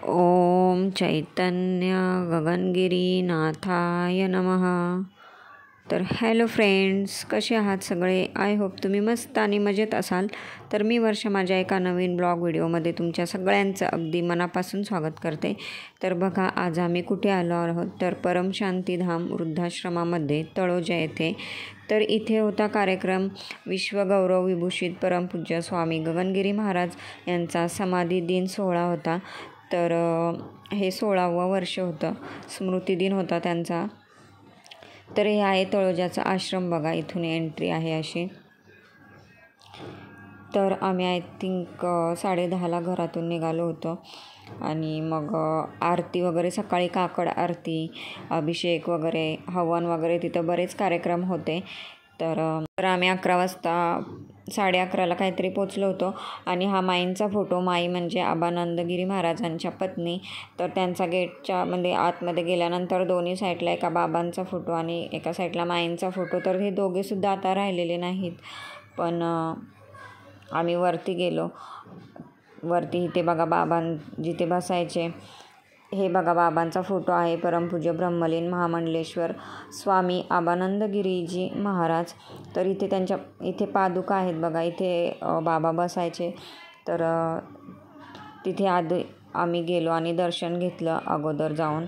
ओम चैतन्य गगनगिरी नाथाय नमः. तर हॅलो फ्रेंड्स, कसे आहात सगळे? आय होप तुम्ही मस्त आणि मजेत असाल. तर मी वर्षा माझ्या एका नवीन ब्लॉग व्हिडिओमध्ये तुमच्या सगळ्यांचं अगदी मनापासून स्वागत करते. तर बघा, आज आम्ही कुठे आलो आहोत तर परमशांतीधाम वृद्धाश्रमामध्ये तळोजा येथे. तर इथे होता कार्यक्रम विश्वगौरव विभूषित परमपूज्य स्वामी गगनगिरी महाराज यांचा समाधी दिन सोहळा होता. तर हे 16वं वर्ष होतं, स्मृतिदिन होता त्यांचा. तर हे आहे तळोजाचा आश्रम. बघा, इथून एंट्री आहे अशी. तर आम्ही आय थिंक 10:30ला घरातून निघालो होतो आणि मग आरती वगैरे सकाळी, काकड आरती, अभिषेक वगैरे, हवन वगैरे तिथं बरेच कार्यक्रम होते. तर आम्ही 11 वाजता 11:30ला काहीतरी पोचलो होतो. आणि हा माईंचा फोटो, माई म्हणजे आबानंदगिरी महाराजांच्या पत्नी. तर त्यांचा गेटच्या मध्ये आतमध्ये गेल्यानंतर दोन्ही साईडला एका बाबांचा फोटो आणि एका साईडला माईंचा फोटो. तर हे दोघेसुद्धा आता राहिलेले नाहीत. पण आम्ही वरती गेलो. वरती इथे बघा बाबां जिथे बसायचे, हे बघा बाबांचा फोटो आहे. परमपूज्य ब्रह्मलीन महामंडलेश्वर स्वामी आबानंदगिरीजी महाराज. तर इथे त्यांच्या इथे पादुका आहेत बघा. इथे बाबा बसायचे. तर तिथे आम्ही गेलो आणि दर्शन घेतलं अगोदर जाऊन.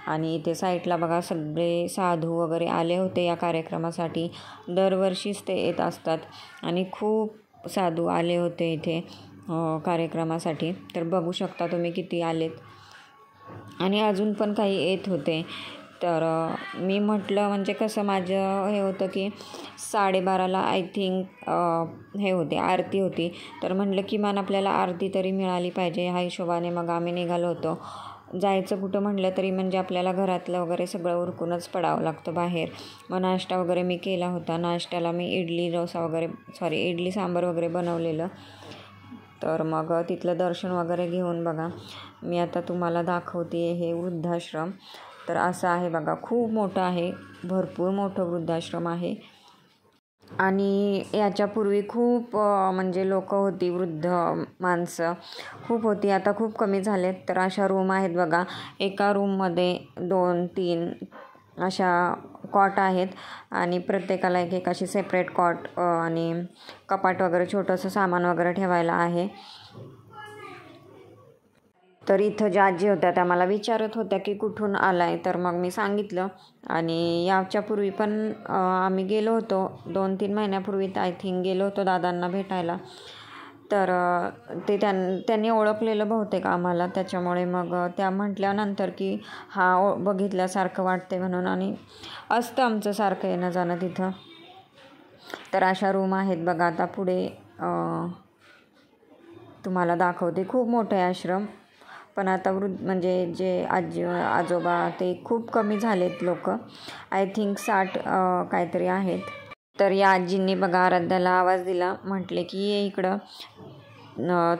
आणि इथे साईडला बघा सगळे साधू वगैरे आले होते या कार्यक्रमासाठी. दरवर्षीच ते येत असतात आणि खूप साधू आले होते इथे कार्यक्रमासाठी. तर बघू शकता तुम्ही किती आलेत. आणि अजून पण काही येत होते. तर मी म्हटलं, म्हणजे कसं माझं हे होतं की 12:30ला आय थिंक हे होते, आरती होती. तर म्हटलं किमान आपल्याला आरती तरी मिळाली पाहिजे. ह्या हिशोबाने मग आम्ही निघालो होतो. जायचं कुठं म्हटलं तरी म्हणजे आपल्याला घरातलं वगैरे सगळं उरकूनच पडावं लागतं बाहेर. मग नाश्ता वगैरे मी केला होता. नाश्त्याला मी इडली सांबार वगैरे बनवलेलं. तर मग तिथलं दर्शन वगैरे घेऊन बघा मी आता तुम्हाला दाखवते हे वृद्धाश्रम. तर असं आहे बघा, खूप मोठं आहे, भरपूर मोठं वृद्धाश्रम आहे. आणि याच्यापूर्वी खूप म्हणजे लोक होती, वृद्ध माणसं खूप होती. आता खूप कमी झालेत. तर अशा रूम आहेत बघा. एका रूममध्ये 2-3 अशा कॉट आहेत आणि प्रत्येकाला एक अशी सेपरेट कॉट आणि कपाट वगैरे छोटंसं सामान वगैरे ठेवायला आहे. तर इथं ज्या आजी होत्या त्या मला विचारत होत्या की कुठून आला आहे. तर मग मी सांगितलं. आणि याच्यापूर्वी पण आम्ही गेलो होतो, 2-3 महिन्यापूर्वी आय थिंक गेलो होतो दादांना भेटायला. तर ते त्यांनी ओळखलेलं बहुतेक आम्हाला. त्याच्यामुळे मग त्या म्हटल्यानंतर की हा बघितल्यासारखं वाटते म्हणून. आणि असतं आमचं सारखं येणं जाणं तिथं. तर अशा रूम आहेत बघा. आता पुढे तुम्हाला दाखवते. खूप मोठं आहे आश्रम. पण आता म्हणजे जे आजोबा ते खूप कमी झालेत लोक. आय थिंक 60 काहीतरी आहेत. तर या आजींनी बघा आराध्याला आवाज दिला. म्हटले की ये इकडं,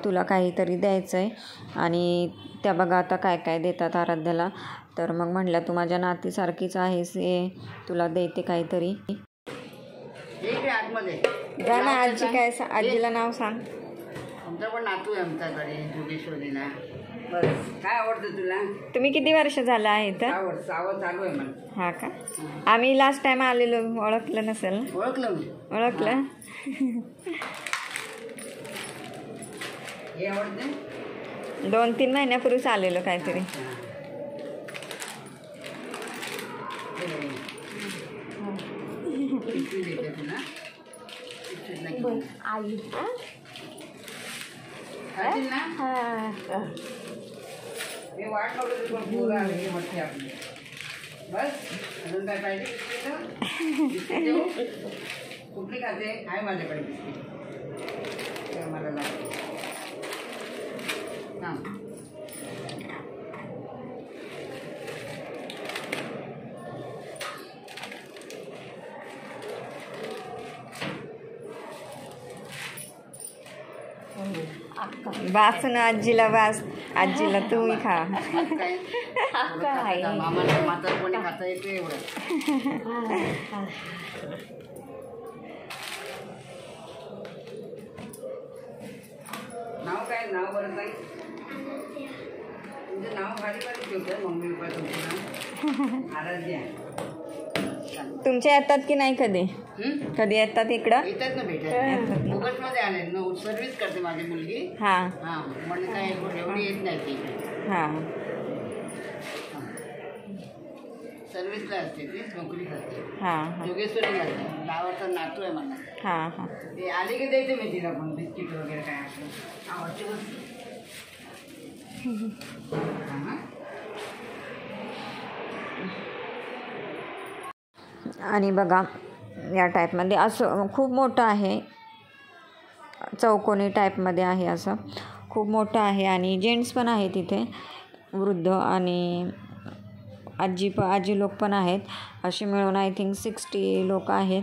तुला काहीतरी द्यायचं आहे. आणि त्या बघा आता काय काय देतात आराध्याला. तर मग म्हटलं तू माझ्या नातीसारखीच आहेस, ये तुला देते काहीतरी. जा ना आजी, काय आजीला नाव सांग. आमचा पण नातू आहे आमच्याकडे, जोगेश्वरीला. बरं, काय आवडतं तुला? तुम्ही किती वर्ष झालं आहे तर? चालू आहे मला. हा का? आम्ही लास्ट टाइम आलेलो, ओळखलं नसेल ना? ओळखलं. हे आवडते. 2-3 महिन्यापूर्वीच आलेलो काहीतरी. आई मी वाट बघतो पूर्ण आले म्हटले आपली. बस अजून काय पाहिजे? कुठली खाते आहे माझ्याकडे बिस्किट, मला लागते. हां, वास ना आजीला, वास आजीला तुम्ही खा. मामाला माता कोणी खाता येते एवढं. नाव काय? नाव बरं काय? खाली ठेवतात मम्मी पप्पा तुमच्या आराध्या तुमच्या येतात की नाही कधी? कधी येतात इकडं? येतात ना भेटायला. मुगटमध्ये आले ना, सर्व्हिस करते माझी मुलगी. हां हां म्हणजे काय एवढी येत नाही ती. हां सर्व्हिसला असते ती, नोकरी करते. हां जोगेश्वरी करते. नावाचा नातू आहे मला. हां हां ते आली की द्यायचं मी तिला पण बिस्किट वगैरे काय असं आवडते वस्तू. आणि बघा या टाईपमध्ये असं खूप मोठं आहे, चौकोनी टाईपमध्ये आहे, असं खूप मोठं आहे. आणि जेंट्स पण आहे तिथे, वृद्ध आणि आजी लोक पण आहेत. असे मिळून आय थिंक 60 लोक आहेत.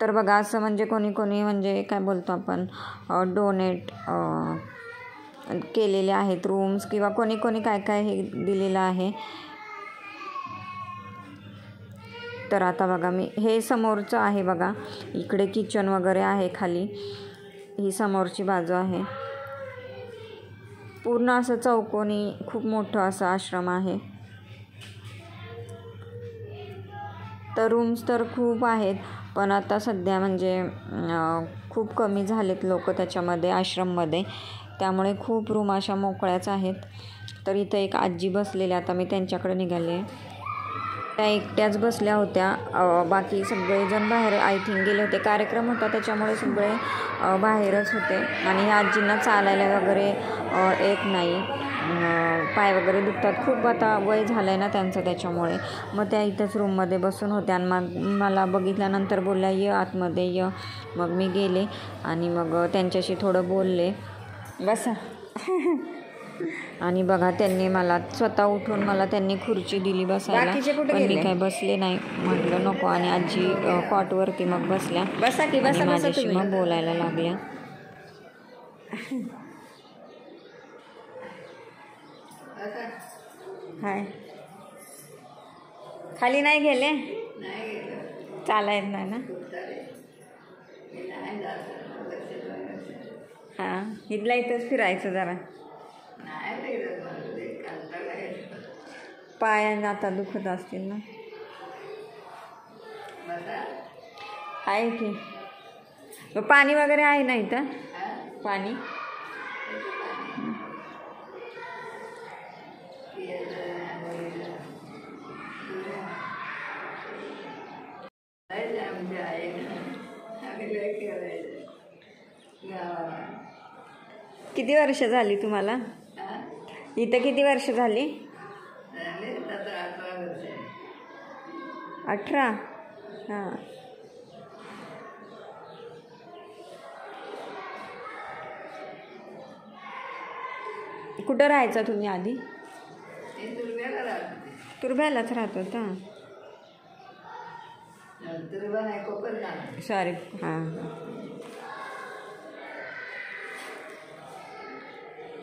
तर बघा असं म्हणजे कोणी म्हणजे काय बोलतो आपण डोनेट केलेले आहेत रूम्स, किंवा कोणी काय हे दिलेलं आहे. तर आता बघा मी हे समोरचं आहे बघा, इकडे किचन वगैरे आहे खाली, ही समोरची बाजू आहे. पूर्ण असं चौकोनी खूप मोठं असं आश्रम आहे. तर रूम्स तर खूप आहेत, पण आता सध्या म्हणजे खूप कमी झालेत लोक त्याच्यामध्ये आश्रममध्ये, त्यामुळे खूप रूम अशा मोकळ्याच आहेत. तर इथं एक आजी बसलेल्या, आता मी त्यांच्याकडे निघाले. त्या एकट्याच बसल्या होत्या, बाकी सगळेजण बाहेर आय थिंक गेले होते. कार्यक्रम होता त्याच्यामुळे सगळे बाहेरच होते. आणि ह्या आजींना चालायला वगैरे येत नाही, पाय वगैरे दुखतात खूप, आता वय झालं आहे ना त्यांचं त्याच्यामुळे. मग त्या इथंच रूममध्ये बसून होत्या आणि मग मला बघितल्यानंतर बोलल्या ये आतमध्ये ये. मग मी गेले आणि मग त्यांच्याशी थोडं बोलले, बसा. आणि बघा त्यांनी मला स्वतः उठून मला त्यांनी खुर्ची दिली बसायला, पण मी काय बसले नाही, म्हटलं नको. आणि आजी कॉटवरती मग बसल्या, बसा की बसा, माझ्याशी मग बोलायला लागल्या. हाय, खाली नाही गेले? चालायत नाही ना? हां इथल्या इथंच फिरायचं जरा, पाय आता दुखत असतील ना. आहे की मग पाणी वगैरे आहे ना इथं? पाणी किती वर्ष झाली तुम्हाला इथं? किती वर्ष झाली? 18. हां कुठं राहायचा तुम्ही आधी? तुर्भ्यालाच राहत होता. सॉरी. हां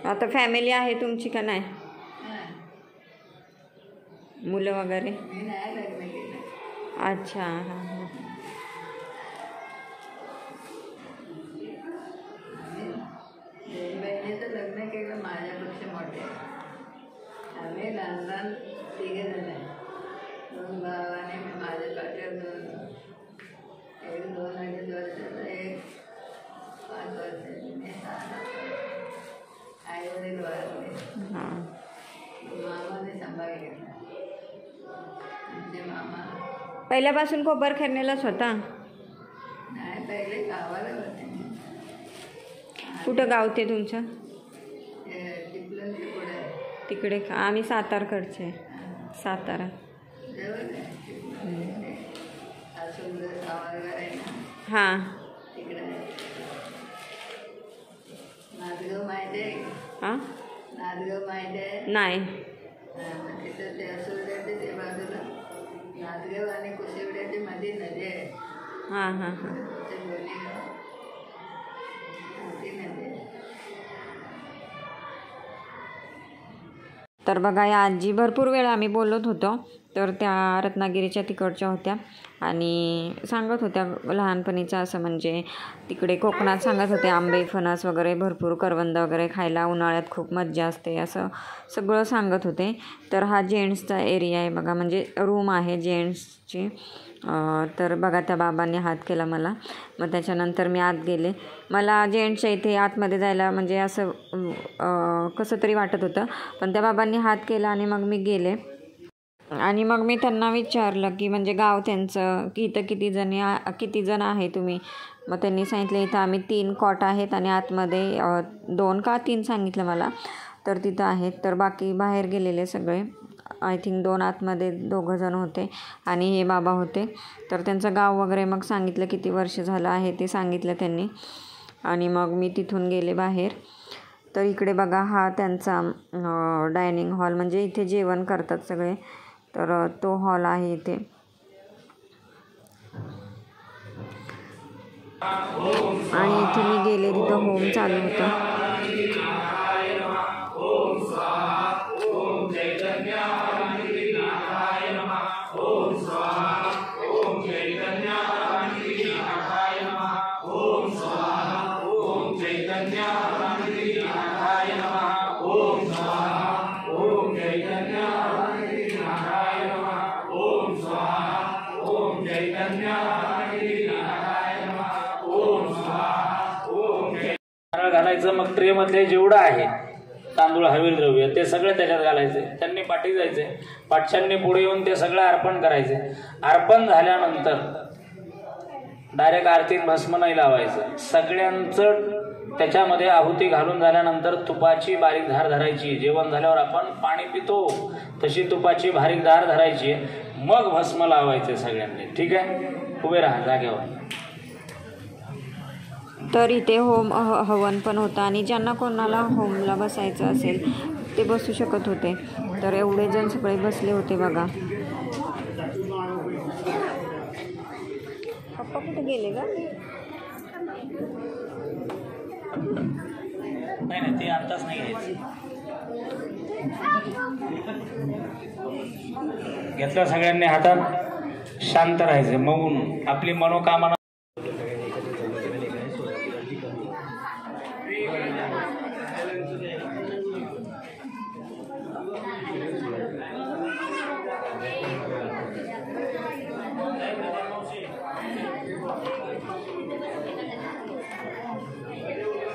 आता फॅमिली आहे तुमची का नाही? मुलं वगैरे? अच्छा. हां हां लग्न केलं माझ्यापेक्षा मोठे. आम्ही लहान तिघे जण आहे. 2 भाव आणि माझ्या पाठ्यावर 2. एक 2-2.5 वर्षाचा, एक 5 वर्षाची. मी 6. आई वडील वारले. हां मामाने सांभाळ घेतला. म्हणजे मामा पहिल्यापासून कोपरखैरण्यालाच होता? नाही, पहिले गावाला होते. कुठं गाव ते तुमचं? चिपळूणच्या पुढे. तिकडे का? आम्ही सातारकडचे. सातारा. हां तिकडे नादगाव माहिती आहे? हां नादगाव माहिती आहे? नाही. तिथं ते असुर्ड्याच्या ते बाजूला नादगाव आणि कुशिवड्याच्या मध्ये नदी आहे. हां हां हां ते दोन्ही गाव मोठी नदी आहे. तर बघा या आजी भरपूर वेळ आम्ही बोलत होतो, तर त्या रत्नागिरीच्या तिकडच्या होत्या आणि सांगत होत्या लहानपणीचं असं, म्हणजे तिकडे कोकणात सांगत होते आंबे फणस वगैरे भरपूर, करवंद वगैरे खायला उन्हाळ्यात खूप मज्जा असते असं सगळं सांगत होते. तर हा जेंट्सचा एरिया आहे बघा, म्हणजे रूम आहे जेंट्सची. तर बघा त्या बाबांनी हात केला मला, मग त्याच्यानंतर मी आत गेले. मला जेंट्सच्या इथे आतमध्ये जायला म्हणजे असं कसं तरी वाटत होतं, पण त्या बाबांनी हात केला आणि मग मी गेले. आणि मग मी त्यांना विचारलं की म्हणजे गाव त्यांचं, की इथं किती जण आहे तुम्ही. मग त्यांनी सांगितलं इथं आम्ही 3 कॉट आहेत आणि आतमध्ये 2 का 3 सांगितलं मला, तर तिथं आहेत. तर बाकी बाहेर गेलेले सगळे, आय थिंक 2 आतमध्ये 2 जण होते आणि हे बाबा होते. तर त्यांचं गाव वगैरे मग सांगितलं, किती वर्ष झालं आहे ते सांगितलं त्यांनी. आणि मग मी तिथून गेले बाहेर. तर इकडे बघा हा त्यांचा डायनिंग हॉल, म्हणजे इथे जेवण करतात सगळे, तर तो हॉल आहे इथे. आणि इथे मी गेले, तिथं होम चालू होतं. घालायचं. मग ट्रे मधले जेवढं आहे तांदूळ, हवीर द्रव्य, ते सगळे त्याच्यात घालायचे. त्यांनी पाठी जायचे, पाठशांनी पुढे येऊन ते सगळं अर्पण करायचे. अर्पण झाल्यानंतर डायरेक्ट आरतीत भस्म नाही लावायचं. सगळ्यांचं त्याच्यामध्ये आहुती घालून झाल्यानंतर तुपाची बारीक धार धरायची. जेवण झाल्यावर आपण पाणी पितो तशी तुपाची बारीक धार धरायची, मग भस्म लावायचे सगळ्यांनी. ठीक आहे, उभे राहा जागेवर. तर इथे होम हवन पण होतं आणि ज्यांना कोणाला होमला बसायचं असेल ते बसू शकत होते. तर एवढे जण सगळे बसले होते बघा. पप्पा कुठे गेले का? नाही ते आताच नाही घ्यायचं. घेतलं सगळ्यांनी हातात, शांत राहायचे. मग आपली मनोकामना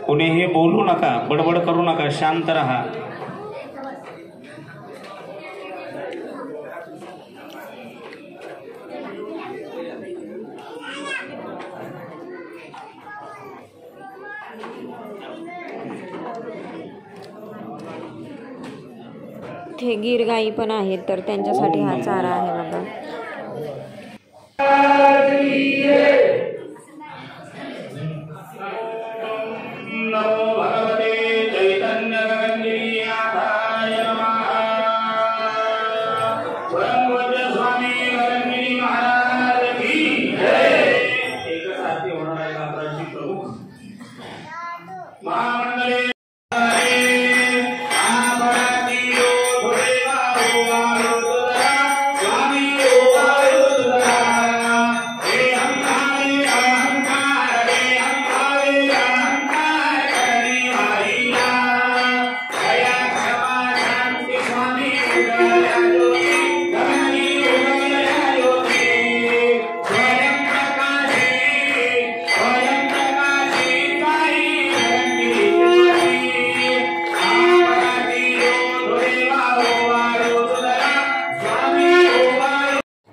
कोणीही बोलू नका, बडबड करू नका, शांत रहा. इथे गीर गाई पण आहेत, तर त्यांच्यासाठी हा चारा आहे बघा.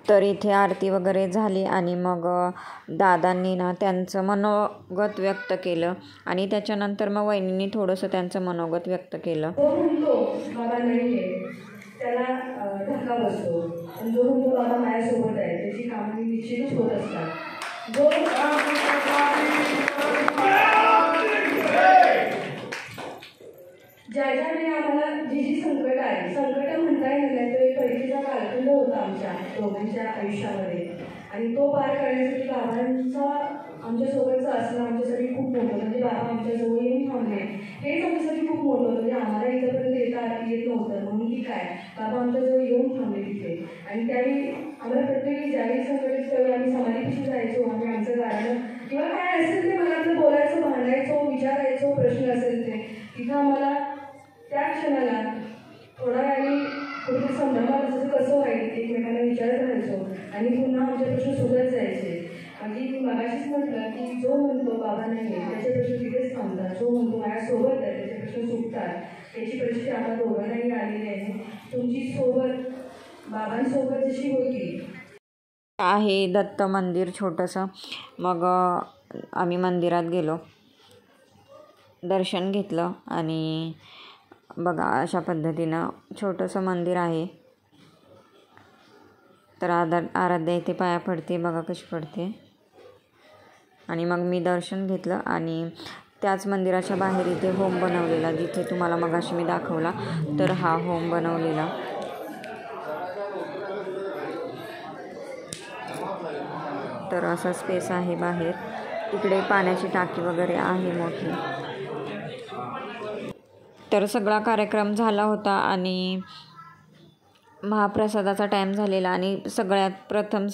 तर इथे आरती वगैरे झाली आणि मग दादांनी ना त्यांचं मनोगत व्यक्त केलं आणि त्याच्यानंतर मग वहिनींनी थोडंसं त्यांचं मनोगत व्यक्त केलं. त्याला धक्का बसतो, पण जो म्हणतो बाबा माझ्यासोबत आहे त्याची कामं निश्चितच होत असतात. जो ज्याच्याने आम्हाला जी संकट आहे, संकट म्हणता येणार नाही, तो एक परीक्षेचा कालखंड होता आमच्या दोघांच्या आयुष्यामध्ये आणि तो पार करण्यासाठी बाबांचा आमच्यासोबतचं असणं आमच्यासाठी खूप मोठं. म्हणजे बाबा आमच्याजवळ येऊन थांबणे हेच आमच्यासाठी खूप मोठं होतं. म्हणजे आम्हाला इथंपर्यंत येत नव्हतं म्हणून की काय आहे. बाबा आमच्याजवळ येऊन थांबले तिथे आणि त्यावेळी आम्हाला प्रत्येक ज्यावेळी संकट त्यावेळी आम्ही समाधीपाशी जायचो, आम्ही आमचं गाणं किंवा काय असेल ते मनातलं बोलायचो, भांडायचो, विचारायचो, प्रश्न असेल ते तिथं आम्हाला त्या क्षणाला थोडा वेळाने कुठे संभ्रमात असायचं कसं व्हायचं एकमेकांना विचारत राहायचो आणि पुन्हा आमचे प्रश्न सुटत जायचे. आणि मी मगाशीच म्हटलं की जो म्हणतो बाबा नाही त्याचे प्रश्न तिथेच थांबतात, जो म्हणतो माझ्यासोबत आहे त्याचे प्रश्न सुटतात. त्याची परिस्थिती आम्हाला दोघांनाही आलेली आहे. तुमची सोबत बाबांसोबत जशी होती आहे दत्त मंदिर छोटंसं. मग आम्ही मंदिरात गेलो, दर्शन घेतलं आणि बघा अशा पद्धतीनं छोटंसं मंदिर आहे. तर आराध्या इथे पाया पडते, बघा कशी पडते. आणि मग मी दर्शन घेतलं आणि त्याच मंदिराच्या बाहेर इथे होम बनवलेला, जिथे तुम्हाला मगाशी मी दाखवला, तर हा होम बनवलेला. तर असा स्पेस आहे बाहेर. तिकडे पाण्याची टाकी वगैरे आहे मोठी. तर सगळा कार्यक्रम झाला होता आणि महाप्रसादाचा टाईम झालेला आणि सर्वात प्रथम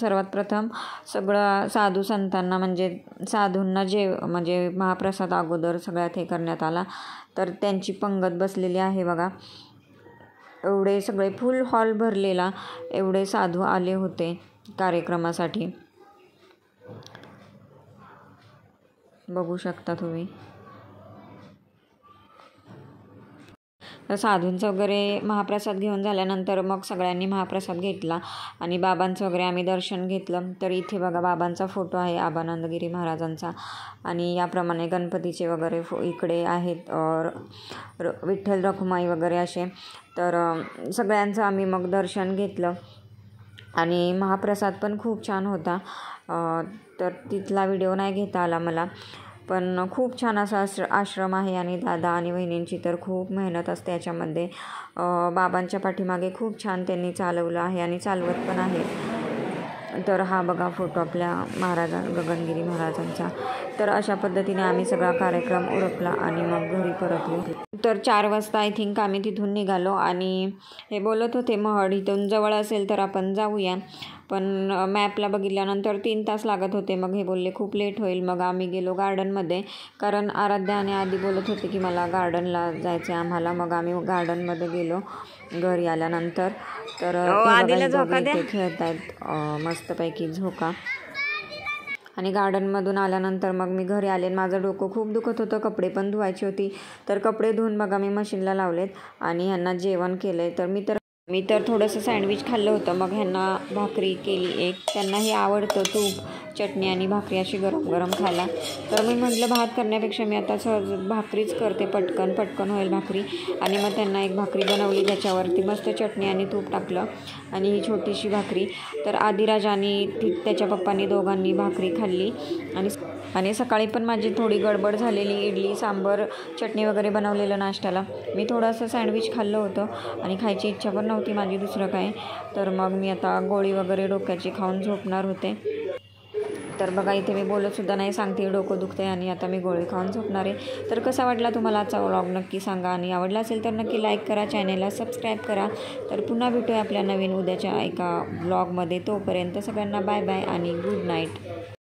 सगळं साधू संतांना म्हणजे साधूंना म्हणजे महाप्रसाद अगोदर सगळ्यात हे करण्यात आला. तर त्यांची पंगत बसलेली आहे बघा. एवढे सगळे फुल हॉल भरलेला, एवढे साधू आले होते कार्यक्रमासाठी, बघू शकता तुम्ही. तर साधूंचं वगैरे महाप्रसाद घेऊन झाल्यानंतर मग सगळ्यांनी महाप्रसाद घेतला आणि बाबांचं वगैरे आम्ही दर्शन घेतलं. तर इथे बघा बाबांचा फोटो आहे, आबानंदगिरी महाराजांचा. आणि याप्रमाणे गणपतीचे वगैरे इकडे आहेत विठ्ठल रखुमाई वगैरे असे. तर सगळ्यांचं आम्ही मग दर्शन घेतलं आणि महाप्रसाद पण खूप छान होता. तर तिथला व्हिडिओ नाही घेता आला मला, पण खूप छान असा आश्रम आहे आणि दादा आणि वहिनींची तर खूप मेहनत असते याच्यामध्ये. बाबांच्या पाठीमागे खूप छान त्यांनी चालवलं आहे आणि चालवत पण आहे. तर हा बघा फोटो आपल्या गगनगिरी महाराजांचा. तर अशा पद्धतीने आम्ही सगळा कार्यक्रम उरकला आणि मग घरी परतलो. तर 4 वाजता आय थिंक आम्ही तिथून निघालो आणि हे बोलत होते महड इथून जवळ असेल तर आपण जाऊया, पण मॅपला बघितल्यानंतर 3 तास लागत होते. मग हे बोलले खूप लेट होईल. मग आम्ही गेलो गार्डनमध्ये, कारण आराध्या आणि आधी बोलत होते की मला गार्डनला जायचं आहे आम्हाला. मग आम्ही गार्डनमध्ये गेलो घरी आल्यानंतर. तर इथे खेळत आहेत मस्तपैकी झोका. आणि गार्डनमधून आल्यानंतर मग मी घरी आले. माझं डोकं खूप दुखत होतं, कपडे पण धुवायची होती. तर कपडे धुवून बघा मी मशीनला लावलेत आणि ह्यांना जेवण केलं आहे. तर मी तर थोडंसं सँडविच खाल्लं होतं. मग ह्यांना भाकरी केली एक, त्यांनाही आवडतं तूप चटणी आणि भाकरी अशी गरम गरम खायला. तर मी म्हटलं भात करण्यापेक्षा मी आता सहज भाकरीच करते, पटकन होईल भाकरी. आणि मग त्यांना एक भाकरी बनवली, त्याच्यावरती मस्त चटणी आणि तूप टाकलं आणि ही छोटीशी भाकरी. तर आदिराज आणि त्याच्या पप्पांनी दोघांनी भाकरी खाल्ली. आणि सकाळी पण माझी थोडी गडबड झालेली, इडली सांबर चटणी वगैरे बनवलेलं नाश्त्याला. मी थोडंसं सँडविच खाल्लं होतं आणि खायची इच्छा पण नव्हती माझी दुसरं काय. तर मग मी आता गोळी वगैरे डोक्याची खाऊन झोपणार होते. तर बघा इथे मी बोलतसुद्धा नाही, सांगते डोकं दुखते आणि आता मी गोळी खाऊन झोपणार आहे. तर कसा वाटला तुम्हाला आजचा व्लॉग नक्की सांगा आणि आवडला असेल तर नक्की लाईक करा, चॅनेलला सबस्क्राईब करा. तर पुन्हा भेटूया आपल्या नवीन उद्याच्या एका व्लॉगमध्ये. तोपर्यंत सगळ्यांना बाय बाय आणि गुड नाईट.